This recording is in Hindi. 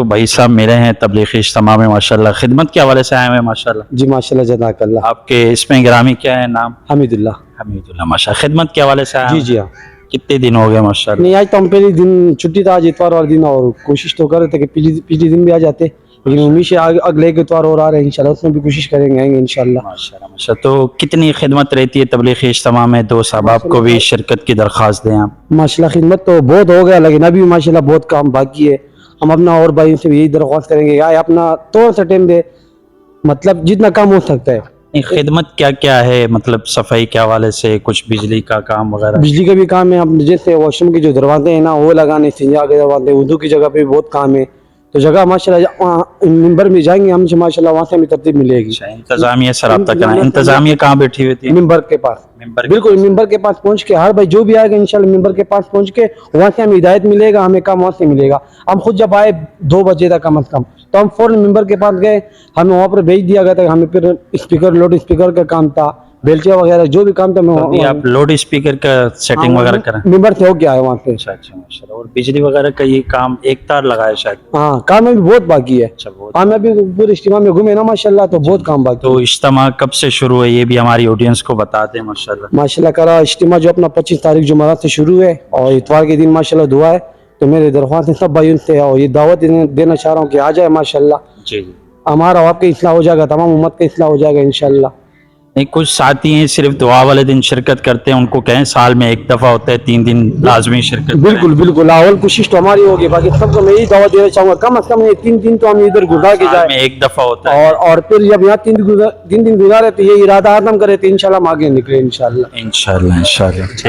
भाई साहब मेरे हैं तबलीगी इज्तिमा में माशाल्लाह खिदमत के हवाले से आए हुए हैं माशाल्लाह। जी माशाल्लाह जज़ाकल्लाह। आपके इसमें गिरामी क्या है नाम? हमीदुल्लाह। हमीदुल्लाह माशाल्लाह। खिदमत के हवाले से आए जी हैं? जी हाँ। कितने दिन हो गए माशाल्लाह? नहीं आज तो हम पहले दिन छुट्टी था, आज इतवार वाला दिन, और कोशिश तो कर रहे थे कि पिछले दिन भी आ जाते, लेकिन उम्मीद से अगले के इतवार और आ रहे हैं इंशाल्लाह, उसमें भी कोशिश करेंगे, आएंगे इंशाल्लाह। माशाल्लाह माशाल्लाह। तो कितनी खिदमत रहती है तबलीगी इज्तिमा में? दो साहबाब को भी शिरकत की दरख्वास्त दें आप। माशाल्लाह खिदमत तो बहुत हो गया, लेकिन अभी माशाल्लाह बहुत काम बाकी है। हम अपना और भाई से भी यही दरख्वास्त करेंगे यार अपना थोड़ा सा टाइम दे, मतलब जितना काम हो सकता है। नहीं, खिदमत क्या क्या है मतलब सफाई के हवाले से, कुछ बिजली का काम वगैरह? बिजली का भी काम है, अब जैसे वॉशरूम के जो दरवाजे हैं ना वो लगाने, सिंजा के दरवाजे, वुदू की जगह पे भी बहुत काम है। तो जगह माशाल्लाह मिंबर में जाएंगे हम माशाल्लाह, वहाँ से हमें तरतीब मिलेगी। इंतजामिया से रब्ता करना। इंतजामिया कहाँ बैठी हुई थी? मिंबर के पास। मिंबर बिल्कुल मिंबर के पास पहुंच के हर भाई जो भी आएगा इंशाल्लाह मिंबर के पास पहुंच के वहाँ से हमें हिदायत मिलेगा, हमें काम वहाँ से मिलेगा। हम खुद जब आए 2 बजे तक कम से कम, तो हम फौरन मिंबर के पास गए, हमें वहाँ पर भेज दिया गया था। हमें फिर स्पीकर, लाउड स्पीकर का काम था, बेल्टिया वगैरह जो भी काम था तो आप लाउड स्पीकर का सेटिंग वगैरह करें? मिंबर से हो गया है वहाँ पे। अच्छा अच्छा माशाल्लाह। और बिजली वगैरह का ये काम एक तार लगाया शायद? हाँ काम अभी बहुत बाकी है। अच्छा बहुत। हम अभी पूरे इज्तिमा में घूमे ना माशाल्लाह, तो बहुत काम बाकी। तो इज्तिमा कब से शुरू है ये भी हमारी ऑडियंस को बता दें माशाल्लाह। माशाल्लाह करा इज्तिमा जो अपना 25 तारीख जुमेरात से शुरू है, और इतवार के दिन माशाल्लाह दुआ है। तो मेरे दरख्वास्त है सब भाइयों से, और ये दावत देना चाह रहा हूँ कि आ जाए माशाल्लाह। जी जी। हमारा और आपका इस्लाह हो जाएगा, तमाम उम्मत का इस्लाह हो जाएगा इंशाल्लाह। नहीं, कुछ साथी हैं सिर्फ दुआ वाले दिन शिरकत करते हैं, उनको कहें साल में एक दफा होता है, 3 दिन लाजमी शिरकत करें। बिल्कुल बिल्कुल, अव्वल कोशिश तो हमारी होगी, बाकी सबको मैं यही दावत देना चाहूंगा कम से कम ये 3 दिन तो हम इधर गुजार के साल जाए। में एक दफा होता है। और फिर जब यहाँ 3 दिन गुजारे तो ये इरादा आदम करे तो इंशाल्लाह हम आगे निकले इंशाल्लाह। इंशाल्लाह इंशाल्लाह।